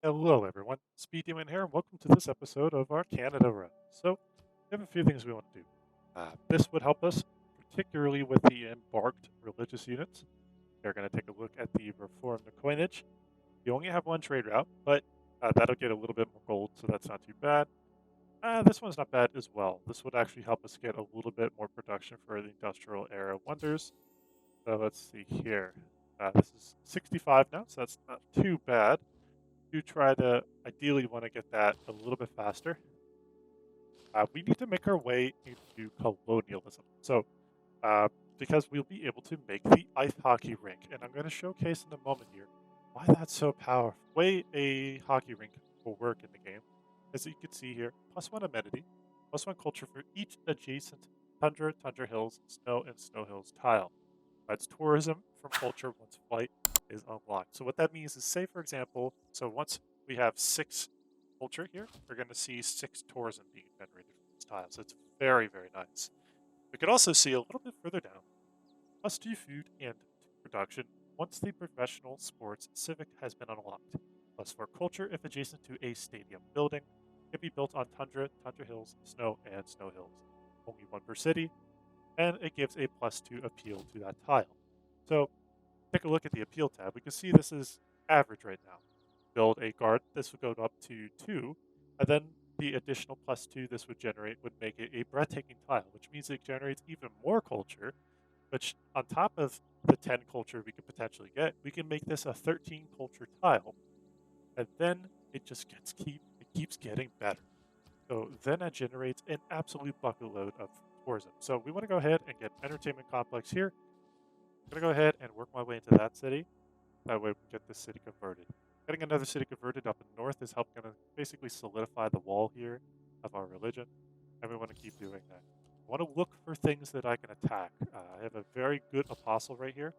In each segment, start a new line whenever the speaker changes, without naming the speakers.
Hello, everyone. Speed Demon here, and welcome to this episode of our Canada Run. So, we have a few things we want to do. This would help us, particularly with the embarked religious units. They're going to take a look at the reformed coinage. You only have one trade route, but that'll get a little bit more gold, so that's not too bad. This one's not bad as well. This would actually help us get a little bit more production for the industrial era wonders. So, let's see here. This is 65 now, so that's not too bad. Do try to ideally want to get that a little bit faster. We need to make our way into colonialism. So, uh, because we'll be able to make the ice hockey rink, and I'm going to showcase in a moment here why that's so powerful. Way a hockey rink will work in the game, as you can see here, plus one amenity, plus one culture for each adjacent tundra, tundra hills, snow, and snow hills tile. That's tourism from culture once flight is unlocked. So what that means is, say for example, so once we have six culture here, we're going to see six tourism being generated from this tile. So it's very, very nice. We could also see a little bit further down, plus two food and production once the professional sports civic has been unlocked. Plus four culture if adjacent to a stadium building. Can be built on tundra, tundra hills, snow, and snow hills. Only one per city, and it gives a plus two appeal to that tile. So take a look at the appeal tab. We can see this is average right now. Build a guard, this would go up to two, and then the additional plus two this would generate would make it a breathtaking tile, which means it generates even more culture, which on top of the 10 culture we could potentially get, we can make this a 13 culture tile. And then it keeps getting better. So then that generates an absolute bucket load of tourism. So we want to go ahead and get entertainment complex here. I'm gonna go ahead and work my way into that city. That way we get this city converted. Getting another city converted up in the north is gonna basically solidify the wall here of our religion, and we want to keep doing that. I want to look for things that I can attack. I have a very good apostle right here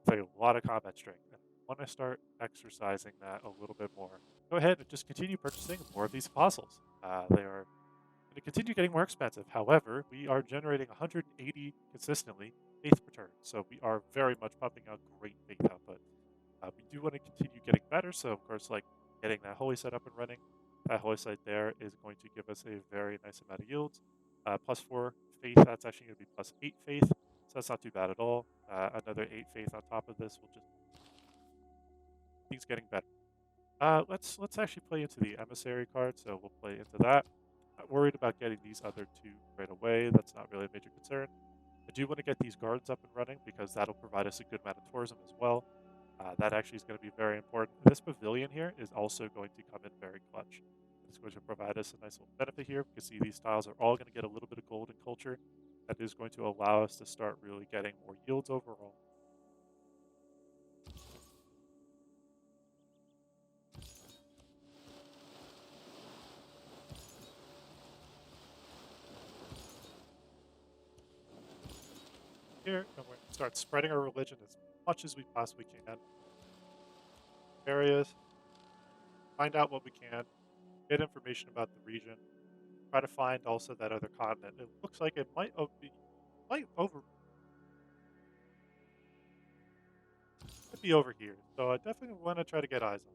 with a lot of combat strength, and I want to start exercising that a little bit more. Go ahead and just continue purchasing more of these apostles. They are going to continue getting more expensive. However, we are generating 180 consistently faith per turn, so we are very much pumping out great faith output. We do want to continue getting better, so of course, like getting that holy site up and running, that holy site there is going to give us a very nice amount of yields. Plus four faith, that's actually going to be plus eight faith, so that's not too bad at all. Another eight faith on top of this will just things getting better. Let's actually play into the emissary card, so we'll play into that. Not worried about getting these other two right away. That's not really a major concern. I do want to get these guards up and running because that'll provide us a good amount of tourism as well. That actually is going to be very important. This pavilion here is also going to come in very clutch. It's going to provide us a nice little benefit here. We can see these tiles are all going to get a little bit of gold and culture. That is going to allow us to start really getting more yields overall. Here, and we're going to start spreading our religion as much as we possibly can. Areas, find out what we can, get information about the region, try to find also that other continent. It looks like it might be over here. So I definitely want to try to get eyes on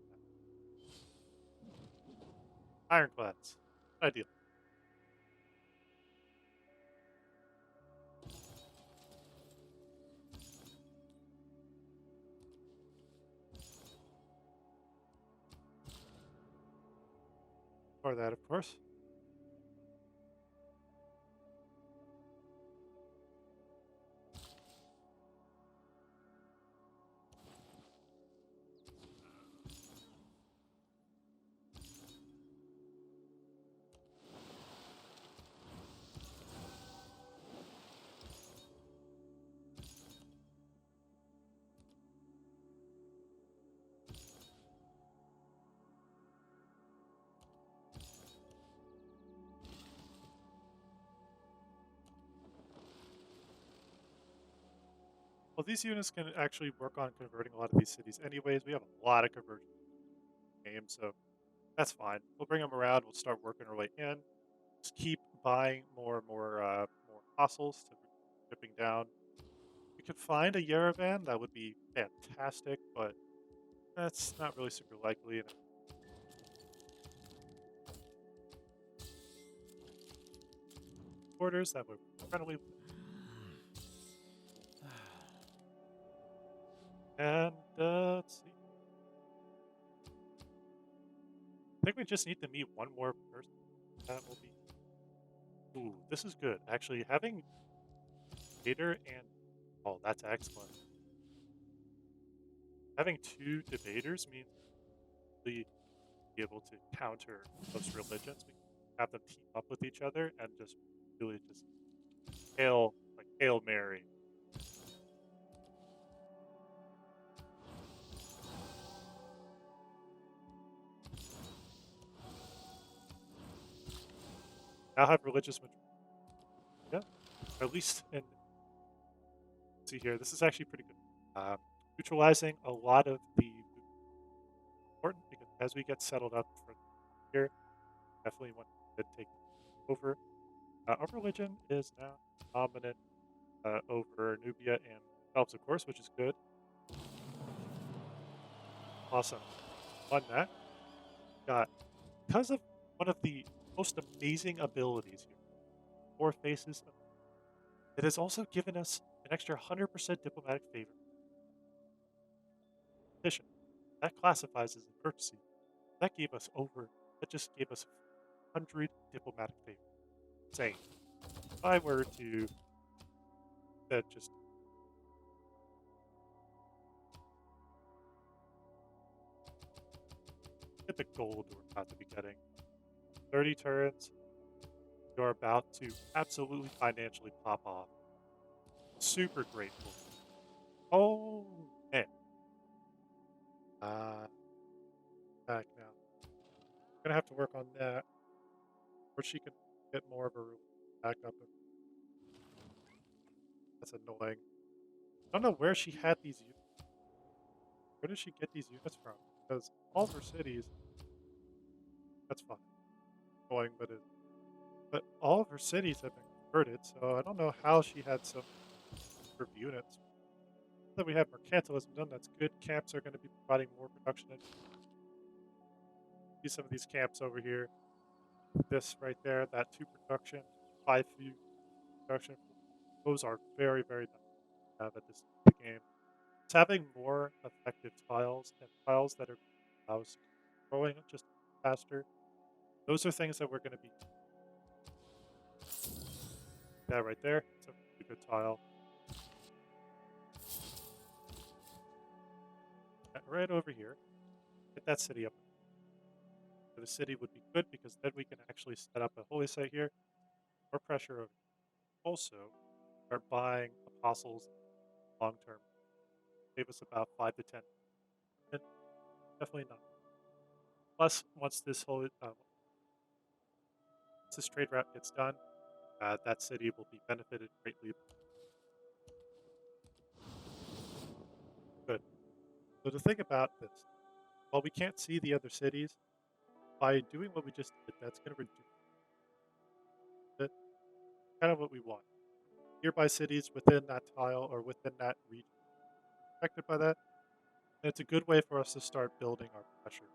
that. Ironclads. Ideal. For that, of course. Well, these units can actually work on converting a lot of these cities anyways. We have a lot of conversion games, so that's fine. We'll bring them around. We'll start working our way in. Just keep buying more and more fossils to shipping down. We could find a Yerevan. That would be fantastic, but that's not really super likely. And quarters that we're friendly with. And let's see. I think we just need to meet one more person. That will be. Ooh, this is good. Actually, having Vader and oh, that's excellent. Having two debaters means we be able to counter most religions. We can have them team up with each other and just really just hail Mary. Now have religious majority. Yeah, or at least in see here. This is actually pretty good. Neutralizing a lot of the important because as we get settled up for here, definitely want to take over. Our religion is now dominant over Nubia and Phelps, of course, which is good. Awesome. Won that. Got because of one of the most amazing abilities here, Four Faces. It has also given us an extra 100% diplomatic favor. Addition, that classifies as emergency. That gave us over. That just gave us 100 diplomatic favor. Insane. If I were to just get the gold we're about to be getting, 30 turns, you're about to absolutely financially pop off. Super grateful. Oh man. Uh, back now. Gonna have to work on that, or she can get more of a backup. That's annoying. I don't know where she had these units. Where did she get these units from? Because all of her cities, that's fine. Annoying, but all of her cities have been converted, so I don't know how she had some of units. That we have mercantilism done, that's good. Camps are going to be providing more production. See some of these camps over here. This right there, that 2 production, 5 food production. Those are very, very nice to have at this game. It's having more effective tiles and tiles that are allows growing just faster. Those are things that we're going to be that right there. It's a really good tile. Right over here, get that city up. So the city would be good because then we can actually set up a holy site here. More pressure over. Also, start buying apostles long term. Save us about 5 to 10. And definitely not. Plus, once this trade route gets done, that city will be benefited greatly. Good. So the thing about this, while we can't see the other cities, by doing what we just did, that's going to reduce it. Kind of what we want. Nearby cities within that tile or within that region affected by that. And it's a good way for us to start building our pressure.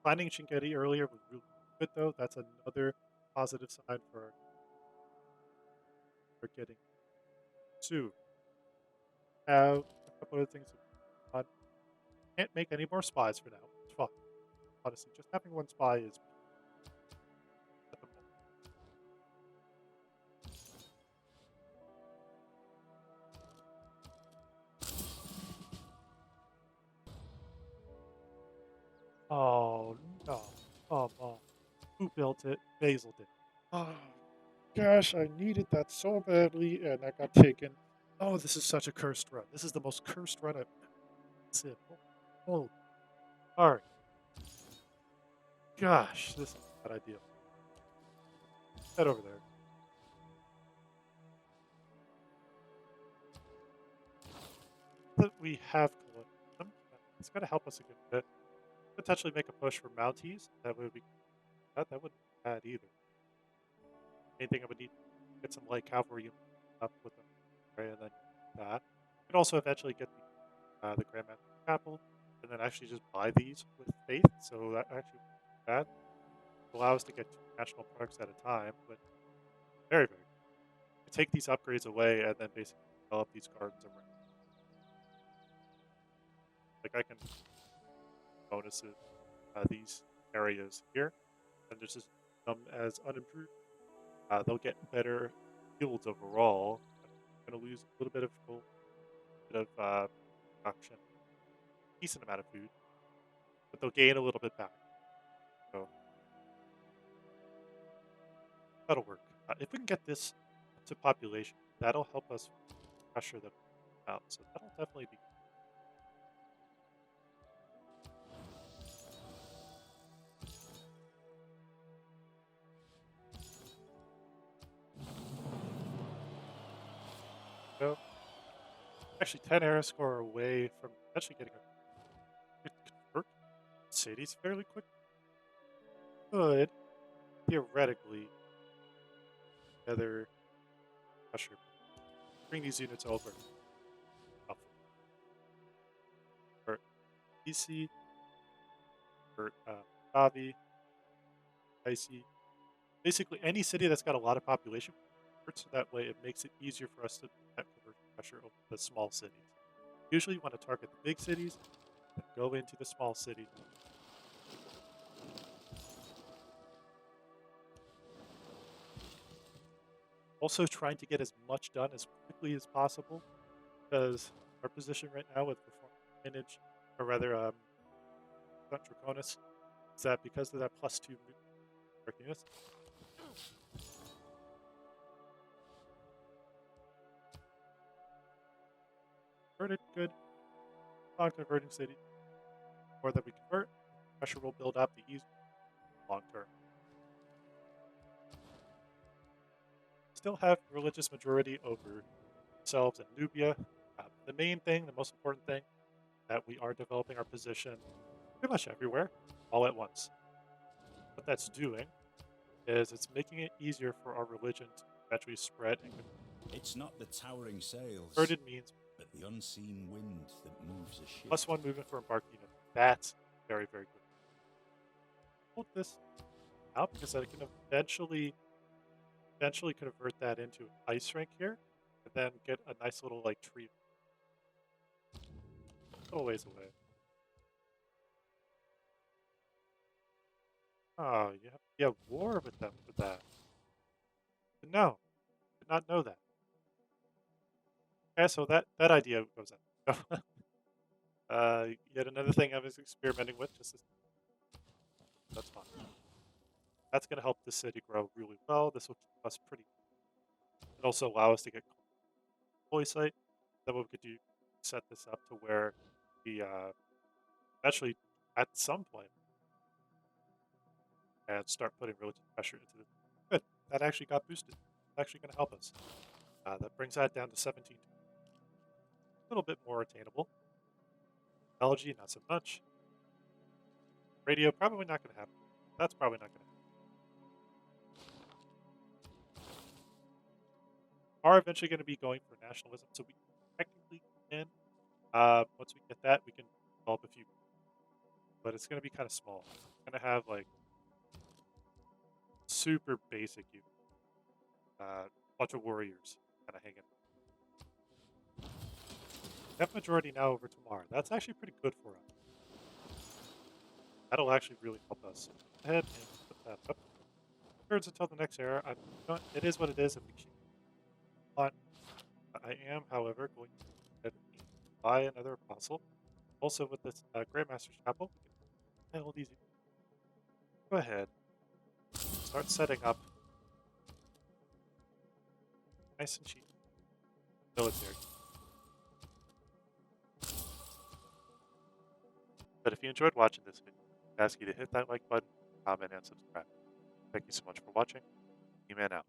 Finding Chinguetti earlier was really good, though. That's another positive sign for getting Sue. Have a couple of things. Can't make any more spies for now. It's fine. Honestly, just having one spy is at the moment. Oh no. Oh, Mom. Who built it? Basil did. Oh gosh, I needed that so badly and that got taken. Oh, this is such a cursed run. This is the most cursed run I've seen. Oh, alright. Gosh, this is not ideal. Head over there. But we have colonialism. It's going to help us a good bit. Potentially make a push for Mounties. That would be that wouldn't be bad either. Anything I would need to get some light cavalry up with them, right, and then that. You can also eventually get the Grandmaster Capital, and then actually just buy these with faith. So that actually that allows us to get 2 national parks at a time, but very very. Good. take these upgrades away and then basically develop these gardens around. Like I can bonuses these areas here, and there's just some as unimproved. They'll get better yields overall. I'm going to lose a little bit of gold, a bit of production, decent amount of food, but they'll gain a little bit back. So that'll work. If we can get this to population, that'll help us pressure them out. So that'll definitely be. So actually, 10 era score away from actually getting a good convert cities fairly quick. Could theoretically together pressure bring these units over. For PC, for Davi, Icy, basically any city that's got a lot of population. So that way, it makes it easier for us to have conversion pressure over the small cities. Usually, you want to target the big cities, then go into the small cities. Also, trying to get as much done as quickly as possible, because our position right now with performance advantage, or rather, Draconis, is that because of that +2 units, converted good, non-converting city. The more that we convert, pressure will build up the easier long term. Still have religious majority over themselves and Nubia. The main thing, the most important thing, that we are developing our position pretty much everywhere, all at once. What that's doing is it's making it easier for our religion to actually spread and
It's not the towering sails,
converted means
but the unseen wind that moves a ship.
+1 movement for embarked unit. That's very, very good. Hold this out because I can eventually convert that into an ice rink here, and then get a nice little like tree a little ways away. Oh, you have war with them for that. No, did not know that. Okay, so that idea goes out. Yet another thing I was experimenting with, just this, that's fine. That's going to help the city grow really well. This will keep us pretty. It also allow us to get employee site. Then what we could do, set this up to where we actually at some point and start putting religious pressure into this. Good, that actually got boosted. It's actually going to help us. That brings that down to 17. A little bit more attainable. Technology, not so much. Radio, probably not going to happen. That's probably not going to happen. Are eventually going to be going for nationalism, so we technically can. Once we get that, we can develop a few, but it's going to be kind of small. It's going to have like super basic units, bunch of warriors kind of hanging. Def majority now over Tamar. That's actually pretty good for us. That'll actually really help us. Go ahead and put that up. Turns until the next era. It is what it is if we keep on. I am, however, going to buy another apostle. Also with this Grandmaster's Chapel, we can all these. Go ahead. Start setting up nice and cheap military. But if you enjoyed watching this video, I ask you to hit that like button, comment, and subscribe. Thank you so much for watching. E-Man out.